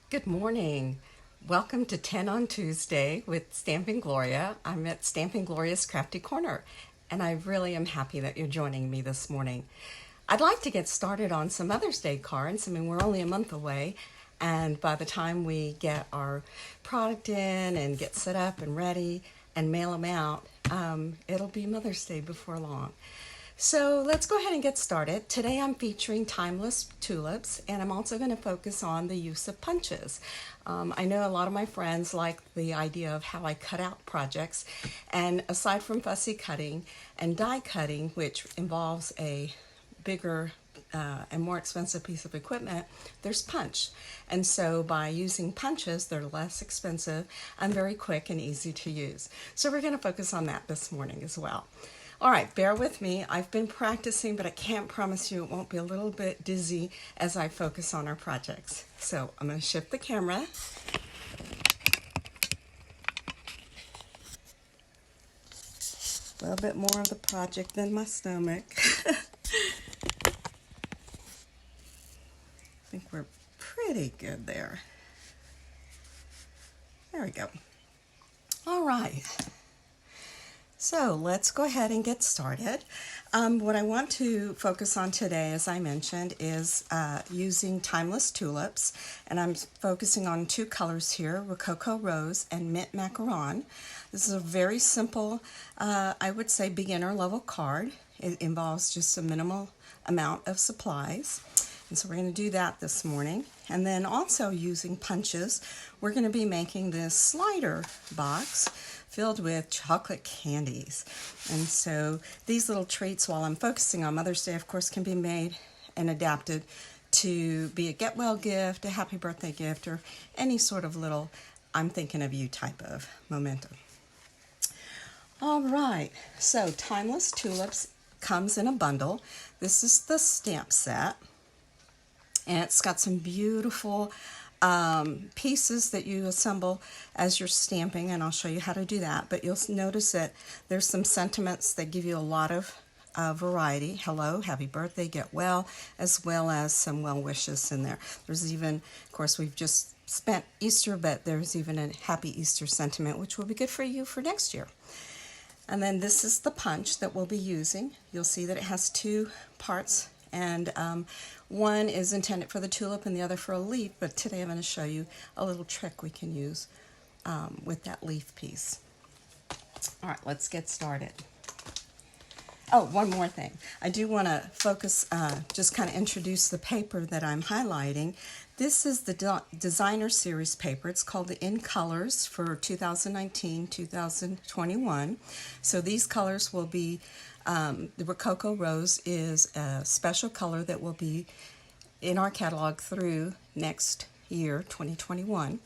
Good morning. Welcome to 10 on Tuesday with Stamping Gloria. I'm at Stamping Gloria's Crafty Corner, and I really am happy that you're joining me this morning. I'd like to get started on some Mother's Day cards. We're only a month away, and by the time we get our product in and get set up and ready and mail them out, it'll be Mother's Day before long. So let's go ahead and get started. Today I'm featuring timeless tulips, and I'm also going to focus on the use of punches. I know a lot of my friends like the idea of how I cut out projects, and aside from fussy cutting and die cutting, which involves a bigger and more expensive piece of equipment, there's punch. And so by using punches, they're less expensive and very quick and easy to use. So we're going to focus on that this morning as well. All right, bear with me. I've been practicing, but I can't promise you it won't be a little bit dizzy as I focus on our projects. So I'm going to shift the camera. A little bit more of the project than my stomach. I think we're pretty good there. There we go. All right. So let's go ahead and get started. What I want to focus on today, as I mentioned, is using timeless tulips, and I'm focusing on two colors here, Rococo Rose and Mint Macaron. This is a very simple, I would say, beginner level card. It involves just a minimal amount of supplies. And so we're going to do that this morning. And then also using punches, we're going to be making this slider box filled with chocolate candies. And so these little treats, while I'm focusing on Mother's Day, of course, can be made and adapted to be a get well gift, a happy birthday gift, or any sort of little I'm thinking of you type of momentum. All right, so Timeless Tulips comes in a bundle. This is the stamp set, and it's got some beautiful pieces that you assemble as you're stamping, and I'll show you how to do that. But you'll notice that there's some sentiments that give you a lot of variety. Hello, happy birthday, get well, as well as some well wishes in there. There's even, of course, we've just spent Easter, but there's even a happy Easter sentiment, which will be good for you for next year. And then this is the punch that we'll be using. You'll see that it has two parts, and one is intended for the tulip and the other for a leaf, but today I'm going to show you a little trick we can use with that leaf piece. All right, let's get started. Oh, one more thing. I do want to focus, just kind of introduce the paper that I'm highlighting. This is the Designer Series paper. It's called the In Colors for 2019-2021. So these colors will be, the Rococo Rose is a special color that will be in our catalog through next year, 2021.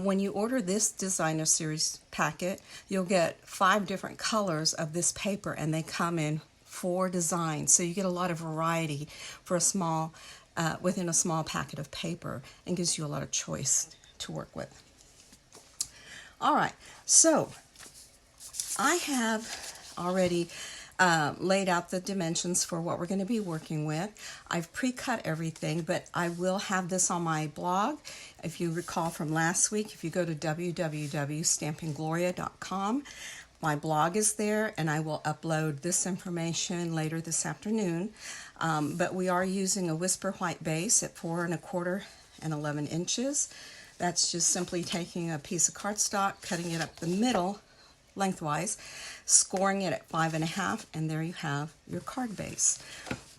When you order this Designer Series packet, you'll get 5 different colors of this paper, and they come in 4 designs. So you get a lot of variety for a small, within a small packet of paper, and gives you a lot of choice to work with. All right, so I have already laid out the dimensions for what we're going to be working with. I've pre-cut everything, but I will have this on my blog. If you recall from last week, if you go to www.stampinggloria.com, my blog is there, and I will upload this information later this afternoon. But we are using a Whisper White base at 4 1/4 and 11 inches. That's just simply taking a piece of cardstock, cutting it up the middle lengthwise, scoring it at 5 1/2, and there you have your card base.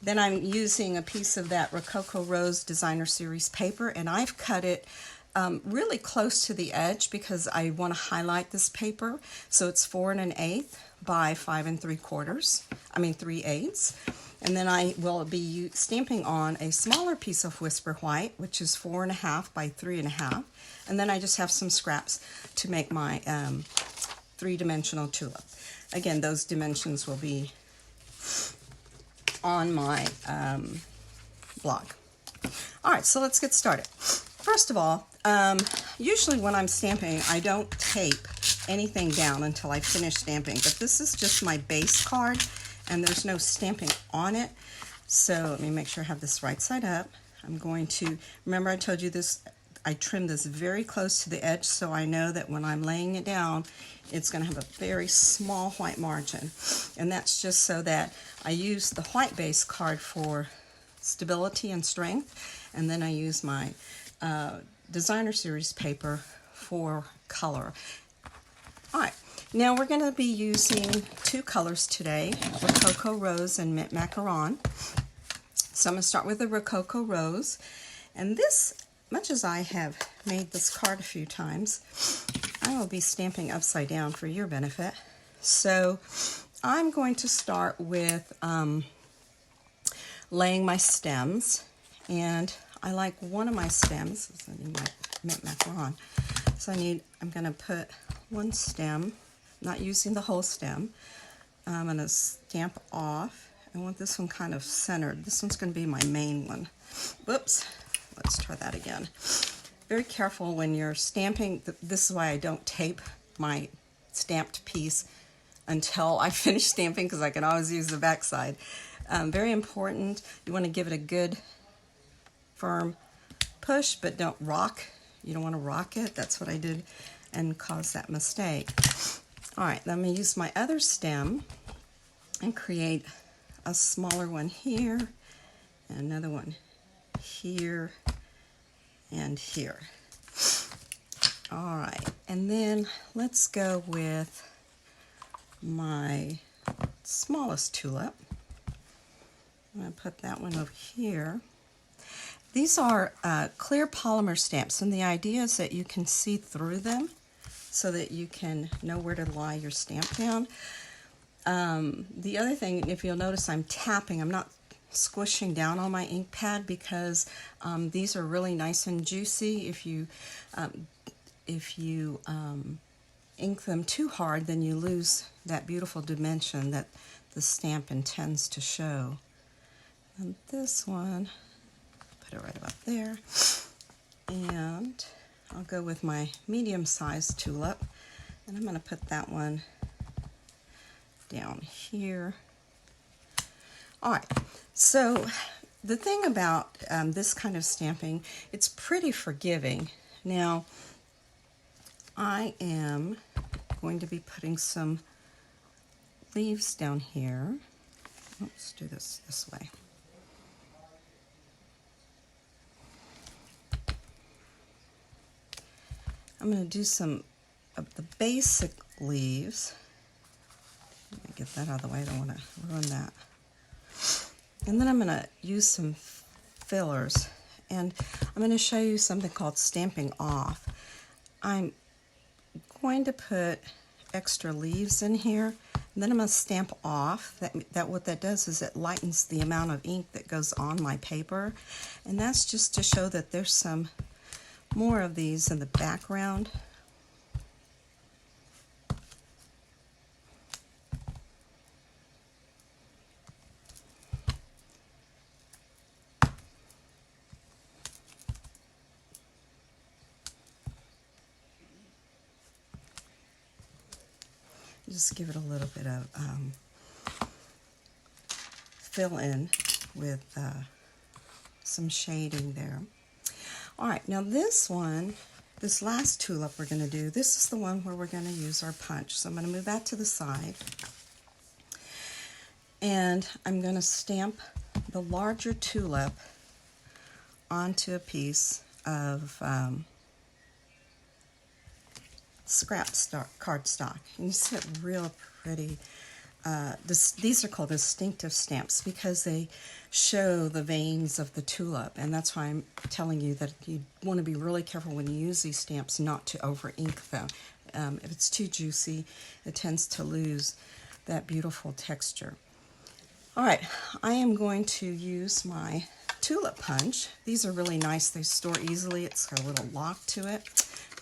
Then I'm using a piece of that Rococo Rose Designer Series paper, and I've cut it really close to the edge because I want to highlight this paper. So it's 4 1/8 by 5 3/8. And then I will be stamping on a smaller piece of Whisper White, which is 4 1/2 by 3 1/2. And then I just have some scraps to make my 3-dimensional tulip. Again, those dimensions will be on my blog. All right, so let's get started. First of all, usually when I'm stamping, I don't tape anything down until I finish stamping, but this is just my base card, and there's no stamping on it. So let me make sure I have this right side up. I'm going to, remember I told you this I trim this very close to the edge so I know that when I'm laying it down, it's going to have a very small white margin. And that's just so that I use the white base card for stability and strength, and then I use my designer series paper for color. All right, now we're going to be using two colors today, Rococo Rose and Mint Macaron. So I'm going to start with the Rococo Rose, and this, much as I have made this card a few times, I will be stamping upside down for your benefit. So I'm going to start with laying my stems, and I like one of my stems. I need my Mint Macaron. So I'm going to put one stem, not using the whole stem. I'm going to stamp off. I want this one kind of centered. This one's going to be my main one. Whoops. Let's try that again. Very careful when you're stamping. This is why I don't tape my stamped piece until I finish stamping, because I can always use the back side. Very important. You want to give it a good firm push, but don't rock. You don't want to rock it. That's what I did and caused that mistake. All right, then I'm going to use my other stem and create a smaller one here, and another one here, and here. All right, and then let's go with my smallest tulip. I'm going to put that one over here. These are clear polymer stamps, and the idea is that you can see through them so that you can know where to lie your stamp down. The other thing, if you'll notice, I'm tapping. I'm not squishing down on my ink pad because these are really nice and juicy. If you ink them too hard, then you lose that beautiful dimension that the stamp intends to show. And this one, put it right about there. And I'll go with my medium-sized tulip, and I'm going to put that one down here. All right, so the thing about this kind of stamping, it's pretty forgiving. Now, I am going to be putting some leaves down here. Let's do this way. I'm going to do some of the basic leaves. Let me get that out of the way. I don't want to ruin that. And then I'm going to use some fillers. And I'm going to show you something called stamping off. I'm going to put extra leaves in here, and then I'm going to stamp off. What that does is it lightens the amount of ink that goes on my paper. And that's just to show that there's some more of these in the background. Just give it a little bit of fill in with some shading there. All right, now this last tulip we're going to do, this is the one where we're going to use our punch. So I'm going to move that to the side. And I'm going to stamp the larger tulip onto a piece of scrap cardstock. And you see it real pretty. These are called distinctive stamps because they show the veins of the tulip, and that's why I'm telling you that you want to be really careful when you use these stamps not to over ink them. If it's too juicy, it tends to lose that beautiful texture. All right, I am going to use my tulip punch. These are really nice. They store easily. It's got a little lock to it.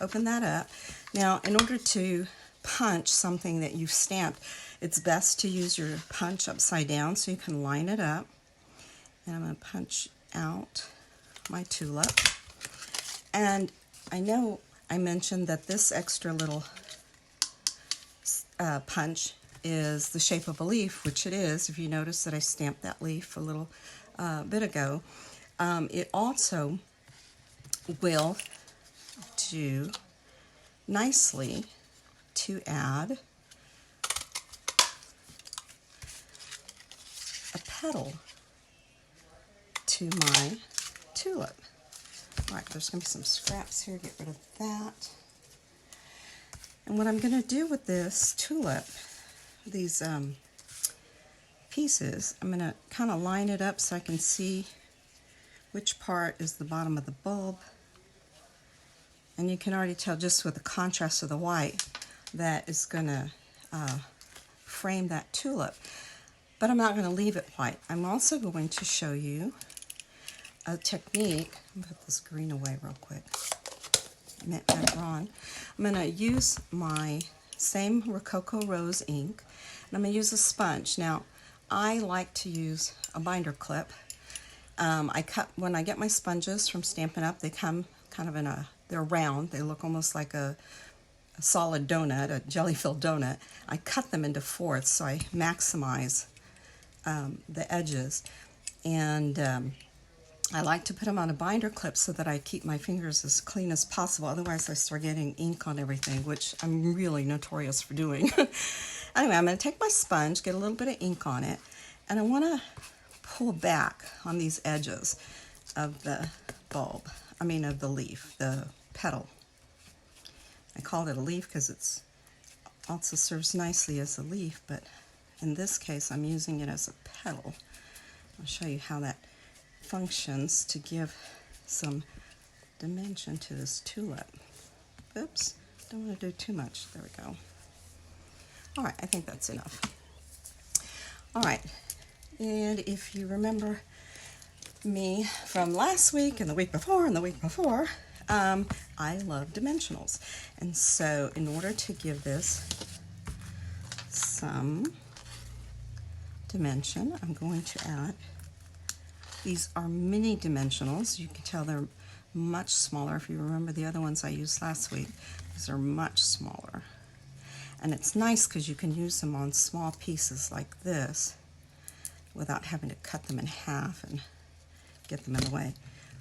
Open that up. Now, in order to punch something that you've stamped, it's best to use your punch upside down so you can line it up. And I'm going to punch out my tulip. And I know I mentioned that this extra little punch is the shape of a leaf, which it is. If you notice that I stamped that leaf a little bit ago. It also will do nicely to add a petal to my tulip. All right, there's going to be some scraps here. Get rid of that. And what I'm going to do with this tulip, these pieces, I'm going to kind of line it up so I can see which part is the bottom of the bulb. And you can already tell just with the contrast of the white that is going to frame that tulip. But I'm not going to leave it white. I'm also going to show you a technique. I'm going to put this green away real quick. Mint macaron. I'm going to use my same Rococo Rose ink, and I'm going to use a sponge. Now, I like to use a binder clip. When I get my sponges from Stampin' Up, they come kind of they're round. They look almost like a solid donut, a jelly-filled donut. I cut them into fourths so I maximize the edges. And I like to put them on a binder clip so that I keep my fingers as clean as possible. Otherwise, I start getting ink on everything, which I'm really notorious for doing. Anyway, I'm going to take my sponge, get a little bit of ink on it, and I want to pull back on these edges of the bulb. Of the leaf, the petal. I call it a leaf because it's also serves nicely as a leaf, but in this case, I'm using it as a petal. I'll show you how that functions to give some dimension to this tulip. Oops, don't want to do too much. There we go. All right, I think that's enough. All right, and if you remember me from last week and the week before and the week before, I love dimensionals. And so in order to give this some dimension, I'm going to add, these are mini dimensionals. You can tell they're much smaller. If you remember the other ones I used last week, these are much smaller. And it's nice because you can use them on small pieces like this without having to cut them in half and get them in the way.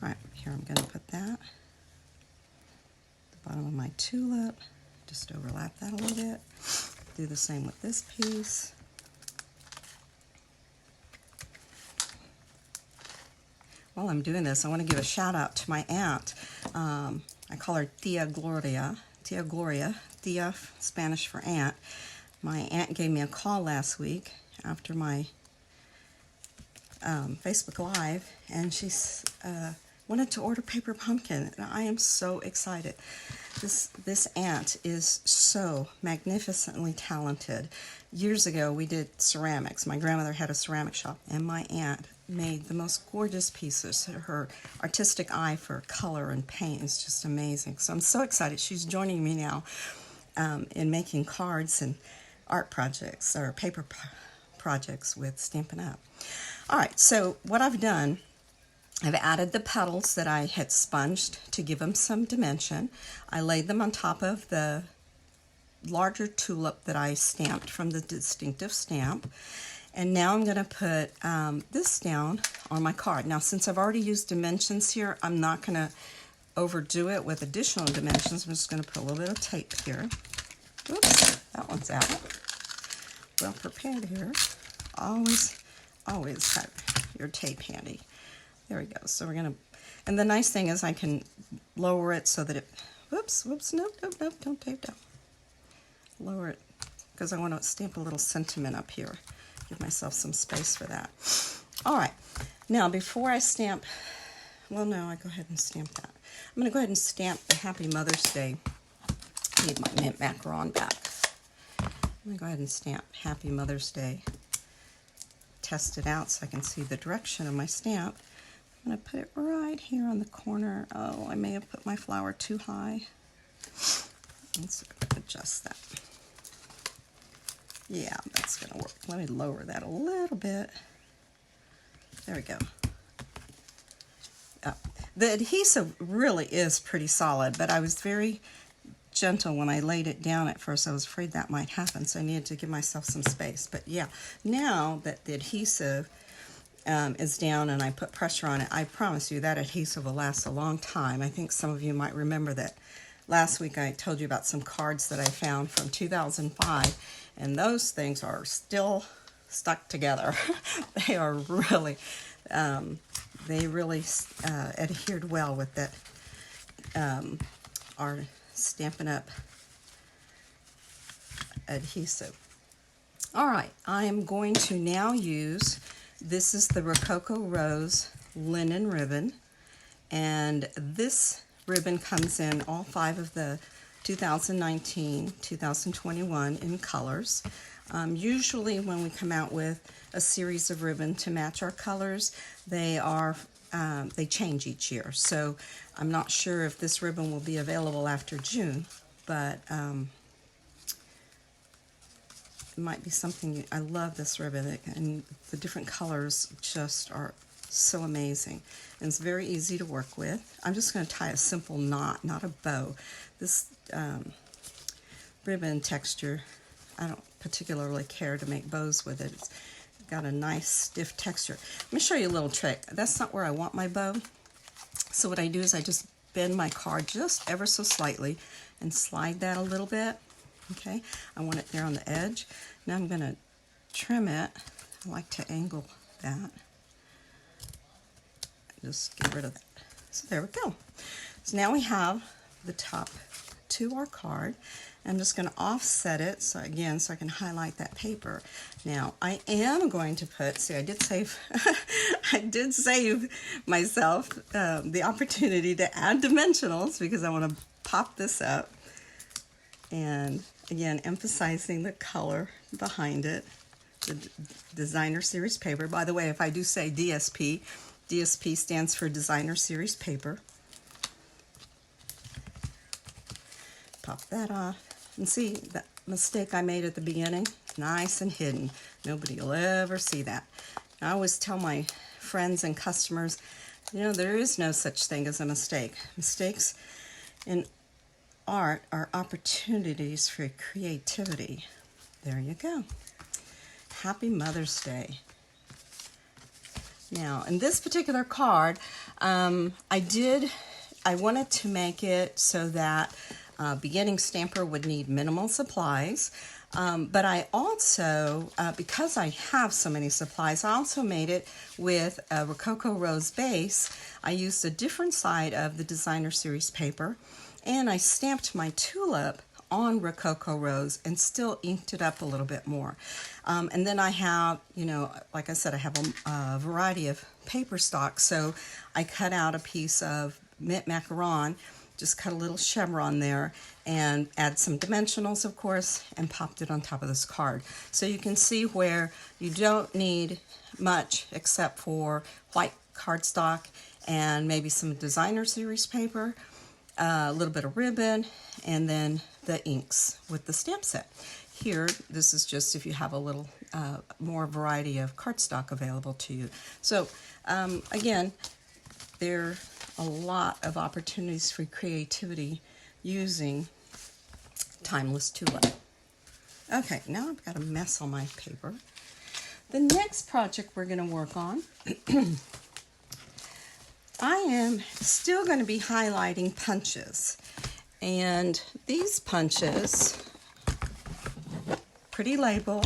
All right, here I'm going to put that at the bottom of my tulip. Just overlap that a little bit. Do the same with this piece. While I'm doing this, I want to give a shout out to my aunt. I call her Tia Gloria. Tia Gloria, Tia, Spanish for aunt. My aunt gave me a call last week after my Facebook Live, and she wanted to order paper pumpkin, and I am so excited. This aunt is so magnificently talented. Years ago, we did ceramics. My grandmother had a ceramic shop, and my aunt made the most gorgeous pieces. Her artistic eye for color and paint is just amazing. So I'm so excited. She's joining me now in making cards and art projects or paper projects with Stampin' Up. All right, so what I've done, I've added the petals that I had sponged to give them some dimension. I laid them on top of the larger tulip that I stamped from the distinctive stamp. And now I'm going to put this down on my card. Now, since I've already used dimensions here, I'm not going to overdo it with additional dimensions. I'm just going to put a little bit of tape here. Oops, that one's out. Well prepared here. Always have your tape handy. There we go. So we're going to, and the nice thing is I can lower it so that it, whoops, nope, don't tape down. Lower it, because I want to stamp a little sentiment up here. Give myself some space for that. All right, now before I stamp, well, no, I go ahead and stamp that. I'm going to go ahead and stamp the Happy Mother's Day. I need my mint macaron back. I'm going to go ahead and stamp Happy Mother's Day. Test it out so I can see the direction of my stamp. I'm going to put it right here on the corner. Oh, I may have put my flower too high. Let's adjust that. Yeah, that's going to work. Let me lower that a little bit. There we go. The adhesive really is pretty solid, but I was very gentle when I laid it down at first. I was afraid that might happen, so I needed to give myself some space. But yeah, now that the adhesive is down and I put pressure on it, I promise you that adhesive will last a long time. I think some of you might remember that last week I told you about some cards that I found from 2005, and those things are still stuck together. They are really, they really adhered well with that, our Stampin' Up! Adhesive. All right, I am going to now use, this is the Rococo Rose linen ribbon, and this ribbon comes in all 5 of the 2019, 2021 in colors. Usually when we come out with a series of ribbon to match our colors, they change each year. So I'm not sure if this ribbon will be available after June, but it might be something. I love this ribbon, and the different colors just are so amazing. And it's very easy to work with. I'm just going to tie a simple knot, not a bow. This ribbon texture, I don't particularly care to make bows with it. It's got a nice stiff texture. Let me show you a little trick. That's not where I want my bow. So what I do is I just bend my card just ever so slightly and slide that a little bit. Okay, I want it there on the edge. Now I'm going to trim it. I like to angle that. Just get rid of that. So there we go. So now we have the top to our card. I'm just going to offset it so again, so I can highlight that paper. Now I am going to put, see, I did save I did save myself the opportunity to add dimensionals because I want to pop this up. And again, emphasizing the color behind it, the designer series paper. By the way, if I do say DSP, DSP stands for designer series paper. Pop that off. And see that mistake I made at the beginning? Nice and hidden. Nobody will ever see that. I always tell my friends and customers, you know, there is no such thing as a mistake. Mistakes in art are opportunities for creativity. There you go. Happy Mother's Day. Now, in this particular card, I wanted to make it so that beginning stamper would need minimal supplies, but I also, because I have so many supplies, I also made it with a Rococo Rose base. I used a different side of the designer series paper, and I stamped my tulip on Rococo Rose and still inked it up a little bit more. And then I have, you know, like I said, I have a variety of paper stock, so I cut out a piece of mint macaron, just cut a little chevron there, and add some dimensionals, of course, and popped it on top of this card. So you can see where you don't need much except for white cardstock and maybe some designer series paper, a little bit of ribbon, and then the inks with the stamp set. Here, this is just if you have a little more variety of cardstock available to you. So again, there are a lot of opportunities for creativity using Timeless Tulip. Okay, now I've got a mess on my paper. The next project we're going to work on, I am still going to be highlighting punches. And these punches, Pretty Label,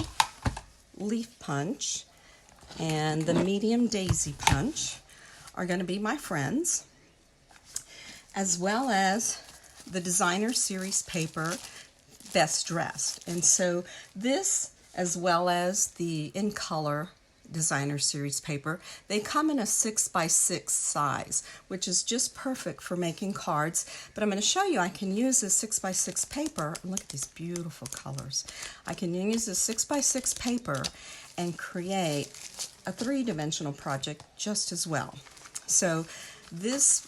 Leaf Punch, and the Medium Daisy Punch are going to be my friends, as well as the designer series paper, Best Dressed. And so this, as well as the in color designer series paper, they come in a 6x6 size, which is just perfect for making cards. But I'm going to show you I can use this 6x6 paper. Look at these beautiful colors. I can use this 6x6 paper and create a 3-dimensional project just as well. So this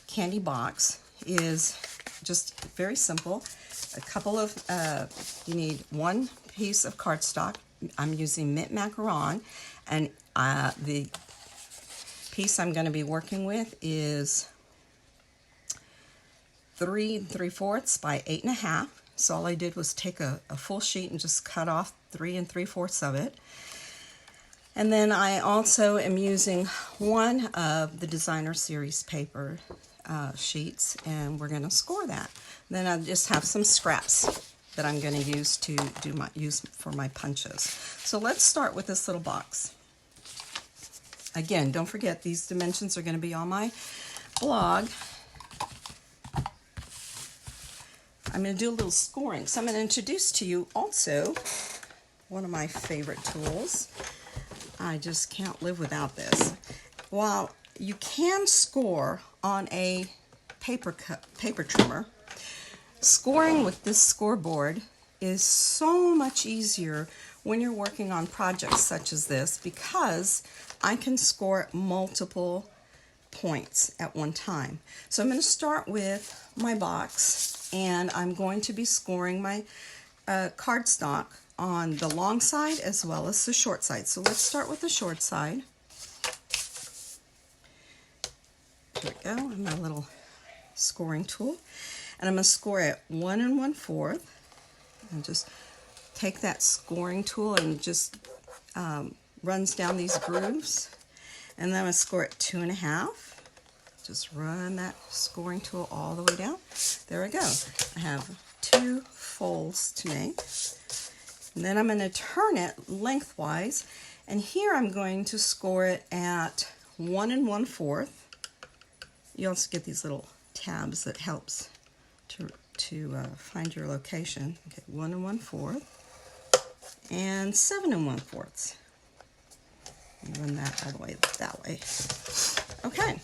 candy box is just very simple. A couple of, you need one piece of cardstock. I'm using mint macaron, and the piece I'm going to be working with is 3 3/4 by 8 1/2. So all I did was take a full sheet and just cut off 3 3/4 of it. And then I also am using one of the designer series paper sheets, and we're going to score that. Then I just have some scraps that I'm going to use to use for my punches. So let's start with this little box. Again, don't forget these dimensions are going to be on my blog. I'm going to do a little scoring. So I'm going to introduce to you also one of my favorite tools. I just can't live without this. While you can score on a paper trimmer, scoring with this scoreboard is so much easier when you're working on projects such as this, because I can score multiple points at one time. So I'm going to start with my box, and I'm going to be scoring my cardstock on the long side as well as the short side. So let's start with the short side. Here we go, and my little scoring tool. And I'm going to score at 1 1/4. And just take that scoring tool and just runs down these grooves. And then I'm going to score at 2 1/2. Just run that scoring tool all the way down. There we go. I have 2 folds to make. And then I'm going to turn it lengthwise, and here I'm going to score it at 1 1/4. You also get these little tabs that helps to find your location. Okay, 1 1/4 and 7 1/4. Run that all the way that way. Okay.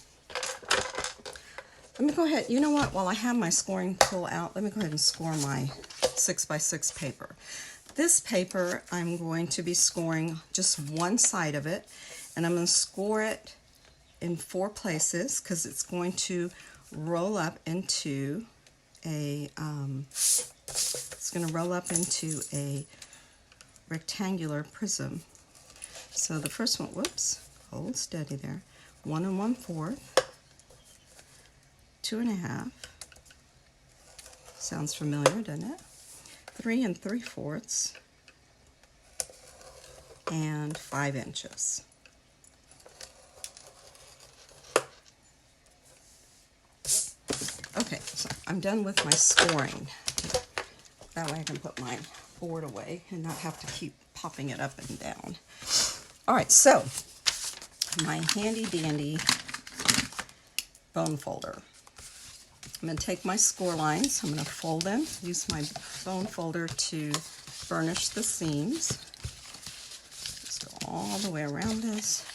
Let me go ahead. You know what? While I have my scoring tool out, let me go ahead and score my 6x6 paper. This paper, I'm going to be scoring just one side of it, and I'm going to score it in 4 places because it's going to roll up into a rectangular prism. So the first one, whoops, hold steady there. 1 1/4, 2 1/2. Sounds familiar, doesn't it? 3 3/4, and 5 inches. Okay, so I'm done with my scoring. That way I can put my board away and not have to keep popping it up and down. All right, so my handy dandy bone folder. I'm going to take my score lines, I'm going to fold them, use my bone folder to burnish the seams. Just go all the way around this.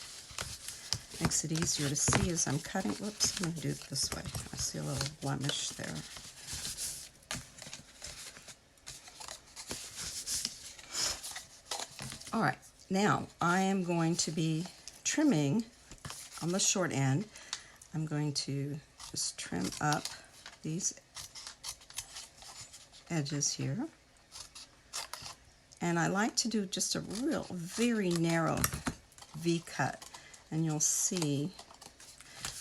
Makes it easier to see as I'm cutting. Whoops, I'm going to do it this way. I see a little blemish there. All right, now I am going to be trimming on the short end. I'm going to just trim up these edges here. And I like to do just a very narrow V-cut. And you'll see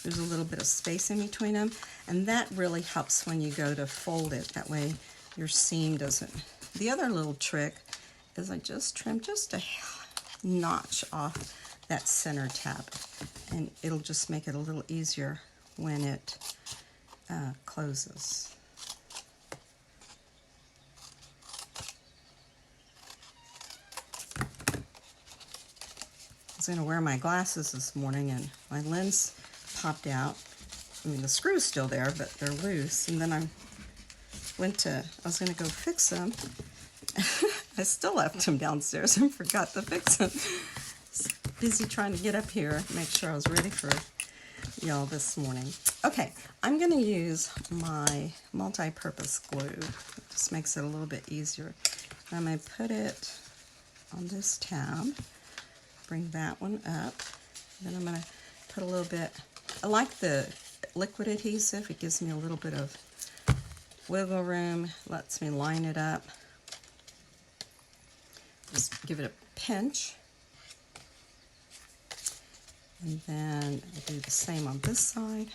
there's a little bit of space in between them, and that really helps when you go to fold it. That way your seam doesn't. The other little trick is I just trim just a notch off that center tab, and it'll just make it a little easier when it closes. I was going to wear my glasses this morning, and my lens popped out. I mean, the screw's still there, but they're loose. And then I was going to go fix them. I still left them downstairs and forgot to fix them. Busy trying to get up here, make sure I was ready for y'all this morning. Okay, I'm going to use my multi-purpose glue. It just makes it a little bit easier. I'm going to put it on this tab. Bring that one up. Then I'm going to put a little bit, I like the liquid adhesive. It gives me a little bit of wiggle room, lets me line it up. Just give it a pinch. And then I do the same on this side.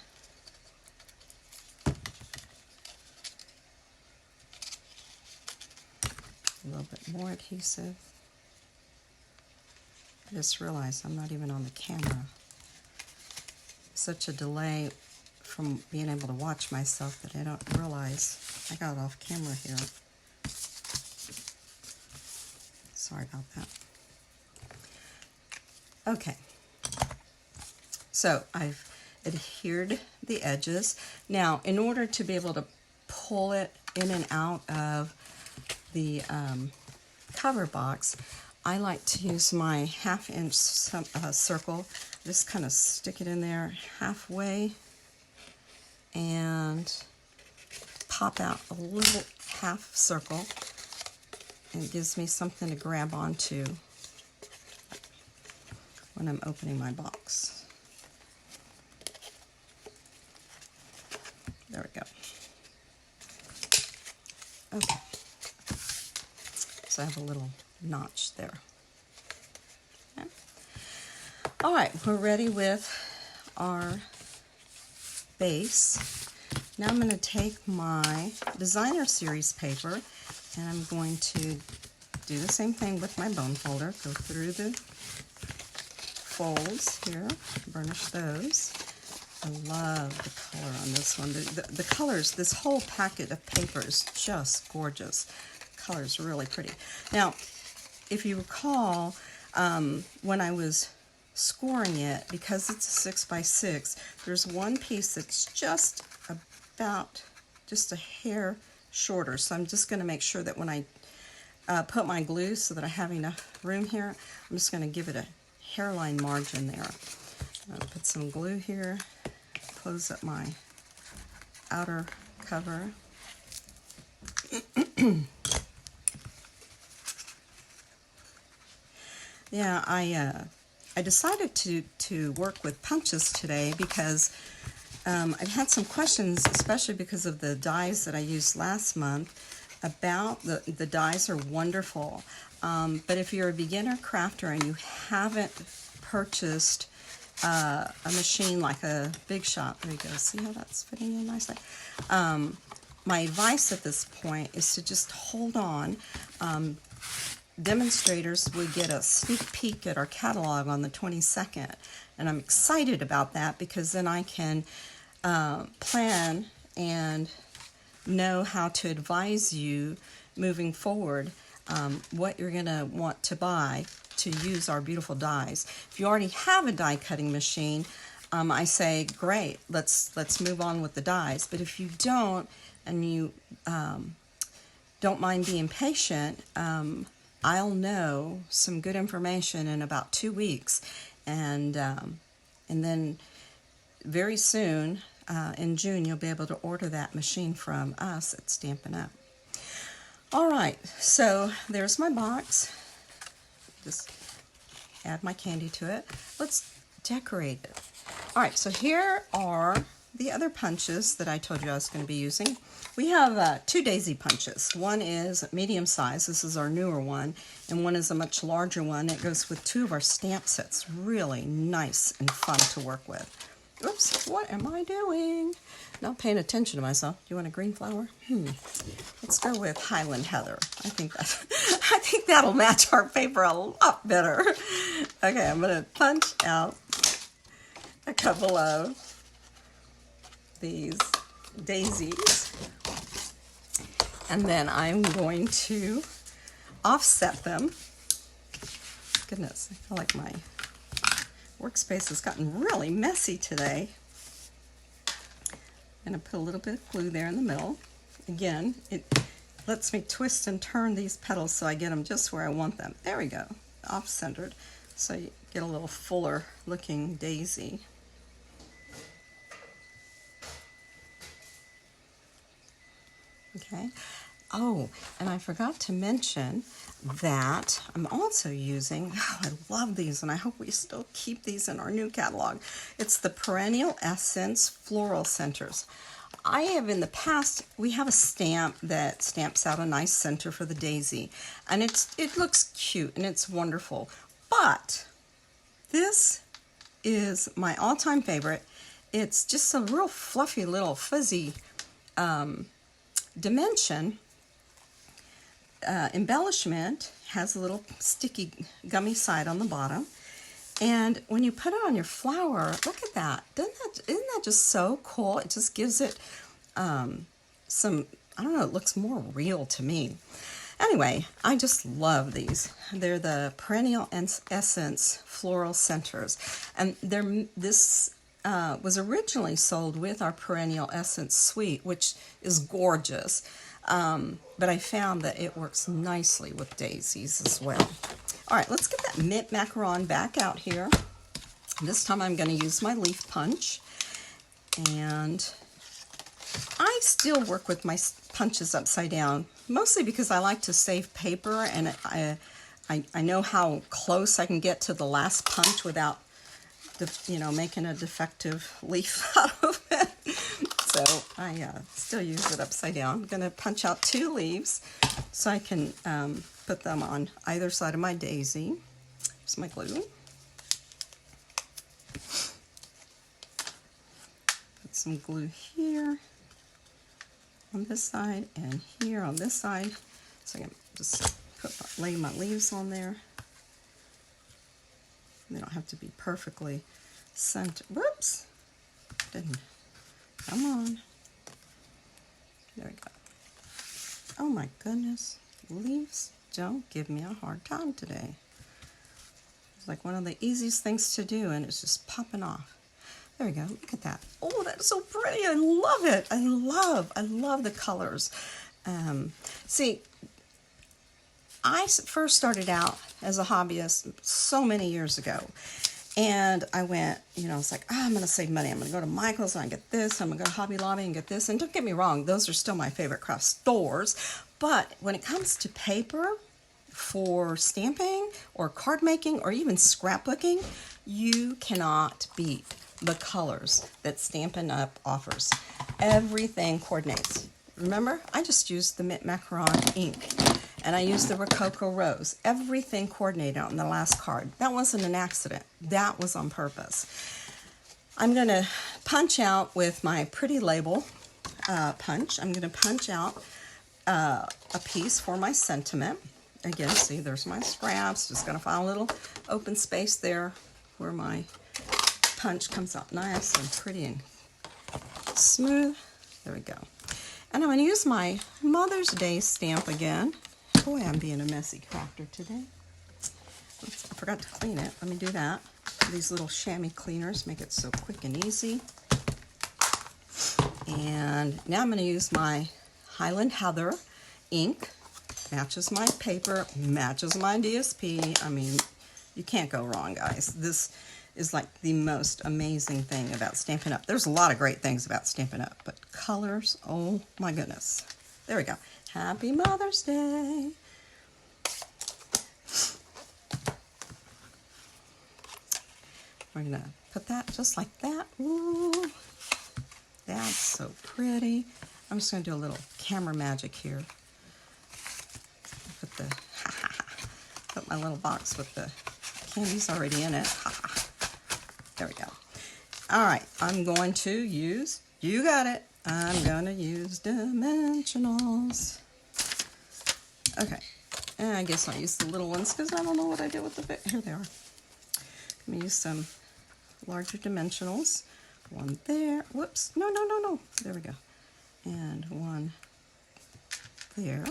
A little bit more adhesive. I just realized I'm not even on the camera. Such a delay from being able to watch myself that I don't realize I got off camera here. Sorry about that. Okay, so I've adhered the edges. Now, in order to be able to pull it in and out of the cover box, I like to use my 1/2 inch circle. Just kind of stick it in there halfway and pop out a little half circle, and it gives me something to grab onto when I'm opening my box. There we go. Okay. So I have a little notch there. Okay. All right, we're ready with our base. Now I'm going to take my designer series paper and I'm going to do the same thing with my bone folder. Go through the folds here, burnish those. I love the color on this one. The colors, this whole packet of paper is just gorgeous. The color is really pretty. Now, if you recall, when I was scoring it, because it's a 6x6, there's one piece that's just about just a hair shorter. So I'm just going to make sure that when I put my glue so that I have enough room here, I'm just going to give it a hairline margin there. I'll put some glue here, close up my outer cover. Yeah, I decided to work with punches today because I've had some questions, especially because of the dies that I used last month, about the dies are wonderful. But if you're a beginner crafter and you haven't purchased a machine like a Big Shot, there you go, see how that's fitting in nicely? My advice at this point is to just hold on. Demonstrators would get a sneak peek at our catalog on the 22nd, and I'm excited about that because then I can plan and know how to advise you moving forward what you're going to want to buy to use our beautiful dies. If you already have a die cutting machine, I say great, let's move on with the dies. But if you don't, and you don't mind being patient, I'll know some good information in about 2 weeks, and then very soon in June you'll be able to order that machine from us at Stampin' Up. All right, so there's my box. Just add my candy to it. Let's decorate it. All right, so here are the other punches that I told you I was going to be using. We have 2 daisy punches. One is medium size, this is our newer one, and one is a much larger one. It goes with 2 of our stamp sets. Really nice and fun to work with. Oops, what am I doing? Not paying attention to myself. Do you want a green flower? Let's go with Highland Heather. I think that'll match our paper a lot better. Okay, I'm going to punch out a couple of these daisies, and then I'm going to offset them. Goodness, I feel like my workspace has gotten really messy today. I'm going to put a little bit of glue there in the middle. Again, it lets me twist and turn these petals so I get them just where I want them. There we go, off-centered, so you get a little fuller looking daisy. Okay. Oh, and I forgot to mention that I'm also using, I love these, and I hope we still keep these in our new catalog. It's the Perennial Essence Floral Centers. I have in the past, we have a stamp that stamps out a nice center for the daisy, and it looks cute and it's wonderful. But this is my all-time favorite. It's just a real fluffy little fuzzy dimension embellishment. Has a little sticky gummy side on the bottom, And when you put it on your flower, look at that. Isn't that just so cool? It just gives it some, I don't know, it looks more real to me. Anyway, I just love these. They're the Perennial Essence Floral Centers. And this was originally sold with our Perennial Essence Suite, which is gorgeous. But I found that it works nicely with daisies as well. All right, let's get that mint macaron back out here. This time I'm going to use my leaf punch. And I still work with my punches upside down, mostly because I like to save paper, and I know how close I can get to the last punch without, making a defective leaf out of it. So I still use it upside down. I'm going to punch out 2 leaves so I can put them on either side of my daisy. Here's my glue. Put some glue here on this side and here on this side. So I can just lay my leaves on there. They don't have to be perfectly centered. Whoops! Didn't. Come on. There we go. Oh my goodness. Leaves don't give me a hard time today. It's like one of the easiest things to do, and it's just popping off. There we go. Look at that. Oh, that's so pretty. I love it. I love the colors. See, I first started out as a hobbyist so many years ago. And I went, I was like, I'm going to save money. I'm going to go to Michael's and I get this. I'm going to go to Hobby Lobby and get this. And don't get me wrong, those are still my favorite craft stores. But when it comes to paper for stamping or card making or even scrapbooking, you cannot beat the colors that Stampin' Up! Offers. Everything coordinates. Remember, I just used the Mint Macaron ink. And I used the Rococo Rose. Everything coordinated on the last card. That wasn't an accident. That was on purpose. I'm going to punch out with my Pretty Label punch. I'm going to punch out a piece for my sentiment. Again, see, there's my scraps. Just going to find a little open space there where my punch comes out nice and pretty and smooth. There we go. And I'm going to use my Mother's Day stamp again. Boy, I'm being a messy crafter today. Oops, I forgot to clean it. Let me do that. These little chamois cleaners make it so quick and easy. And now I'm going to use my Highland Heather ink. Matches my paper, matches my DSP. I mean, you can't go wrong, guys. This is like the most amazing thing about Stampin' Up. There's a lot of great things about Stampin' Up, but colors, oh my goodness. There we go. Happy Mother's Day. We're going to put that just like that. Ooh, that's so pretty. I'm just going to do a little camera magic here. Put my little box with the candies already in it. There we go. All right, I'm going to use, you got it, I'm going to use dimensionals. Okay, and I guess I'll use the little ones because I don't know what I did with the bit. Here they are. Let me use some larger dimensionals. One there. Whoops. No. There we go. And one there.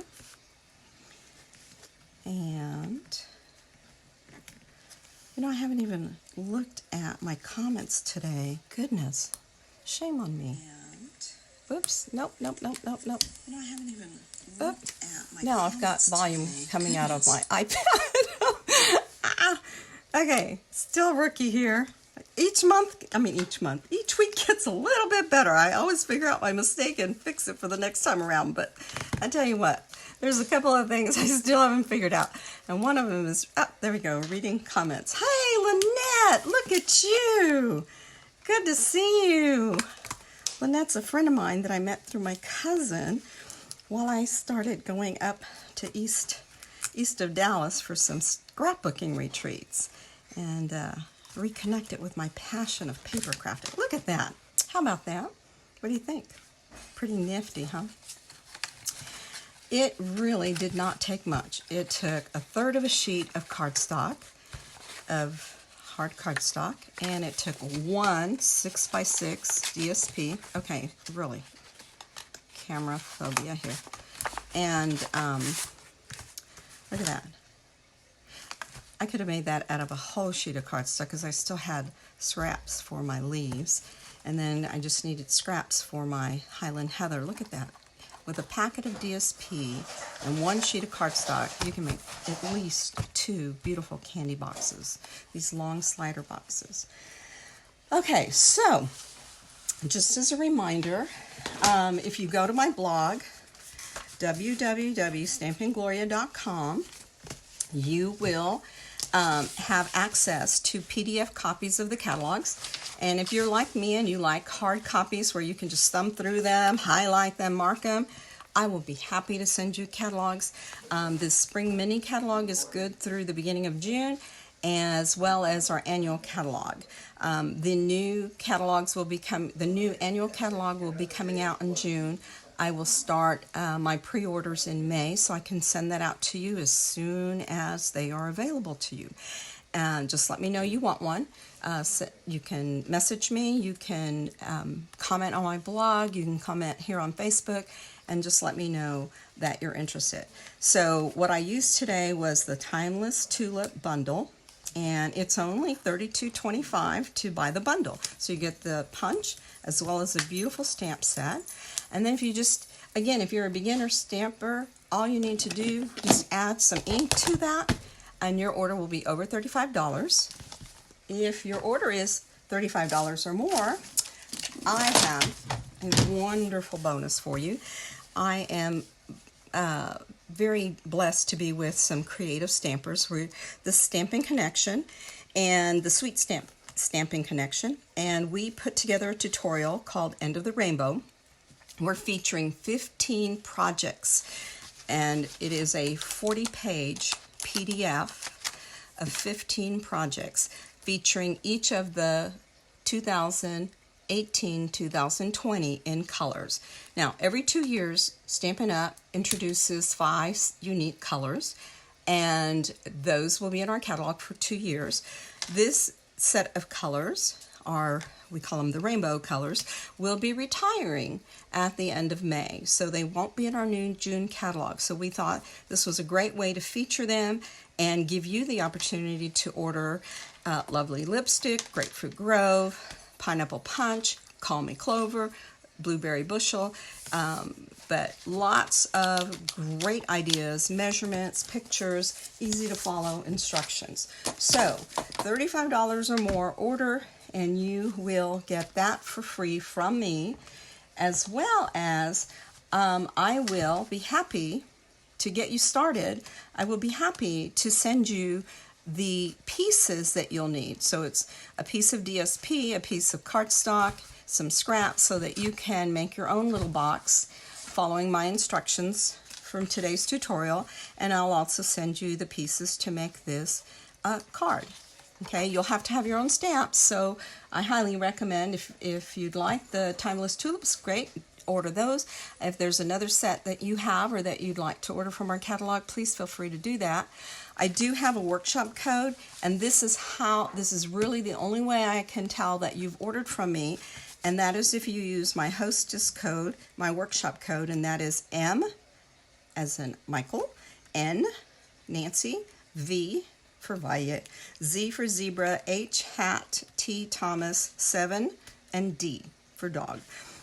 And, I haven't even looked at my comments today. Goodness. Shame on me. And, whoops. Nope. I haven't even looked at my Now I've got volume today. Coming out of my iPad. Okay. Still rookie here. Each week gets a little bit better. I always figure out my mistake and fix it for the next time around. But I tell you what, there's a couple of things I still haven't figured out. And one of them is, there we go, reading comments. Hey, Lynette, look at you. Good to see you. Lynette's a friend of mine that I met through my cousin while I started going up to east of Dallas for some scrapbooking retreats. And reconnected with my passion of paper crafting. Look at that. How about that? What do you think? Pretty nifty, huh? It really did not take much. It took 1/3 of a sheet of cardstock, of hard cardstock, and it took one 6x6 DSP. Okay, really, camera phobia here. And look at that. I could have made that out of a whole sheet of cardstock because I still had scraps for my leaves. And then I just needed scraps for my Highland Heather. Look at that. With a packet of DSP and one sheet of cardstock, you can make at least 2 beautiful candy boxes, these long slider boxes. Okay, so just as a reminder, if you go to my blog, www.stampinggloria.com, you will have access to PDF copies of the catalogs. And if you're like me and you like hard copies where you can just thumb through them, highlight them, mark them, I will be happy to send you catalogs. This spring mini catalog is good through the beginning of June, as well as our annual catalog. The new annual catalog will be coming out in June. I will start my pre-orders in May, so I can send that out to you as soon as they are available to you. And just let me know you want one. So you can message me, you can comment on my blog, you can comment here on Facebook, and just let me know that you're interested. So what I used today was the Timeless Tulip Bundle, and it's only $32.25 to buy the bundle. So you get the punch as well as a beautiful stamp set. And then if you just, again, if you're a beginner stamper, all you need to do is add some ink to that, and your order will be over $35. If your order is $35 or more, I have a wonderful bonus for you. I am very blessed to be with some creative stampers. We're the Stamping Connection and the Sweet Stamping Connection, and we put together a tutorial called End of the Rainbow. We're featuring 15 projects, and it is a 40-page PDF of 15 projects featuring each of the 2018-2020 in colors. Now, every 2 years, Stampin' Up! Introduces 5 unique colors, and those will be in our catalog for 2 years. This set of colors are, we call them the rainbow colors, will be retiring at the end of May, so they won't be in our new June catalog. So we thought this was a great way to feature them and give you the opportunity to order Lovely Lipstick, Grapefruit Grove, Pineapple Punch, Call Me Clover, Blueberry Bushel, but lots of great ideas, measurements, pictures, easy to follow instructions. So $35 or more order, and you will get that for free from me, as well as I will be happy to get you started. I will be happy to send you the pieces that you'll need. So it's a piece of DSP, a piece of cardstock, some scraps, so that you can make your own little box following my instructions from today's tutorial, and I'll also send you the pieces to make this card. Okay, you'll have to have your own stamps, so I highly recommend, if you'd like the Timeless Tulips, great, order those. If there's another set that you have or that you'd like to order from our catalog, please feel free to do that. I do have a workshop code, and this is really the only way I can tell that you've ordered from me, and that is if you use my hostess code, my workshop code, and that is M as in Michael, N, Nancy, V for Violet, Z for Zebra, H, Hat, T, Thomas, 7, and D for Dog.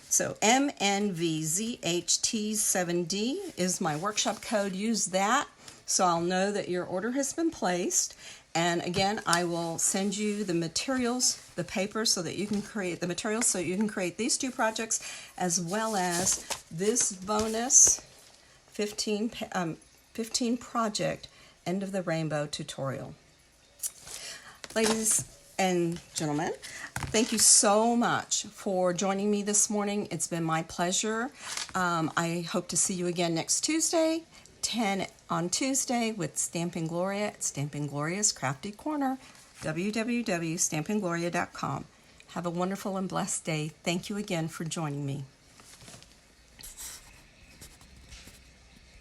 So MNVZHT7D is my workshop code. Use that so I'll know that your order has been placed. And again, I will send you the materials, the paper, so that you can create the materials, so you can create these 2 projects, as well as this bonus 15 project End of the Rainbow tutorial. Ladies and gentlemen, thank you so much for joining me this morning. It's been my pleasure. I hope to see you again next Tuesday, 10 on Tuesday, with Stampin' Gloria at Stampin' Gloria's Crafty Corner, www.stampinggloria.com. Have a wonderful and blessed day. Thank you again for joining me.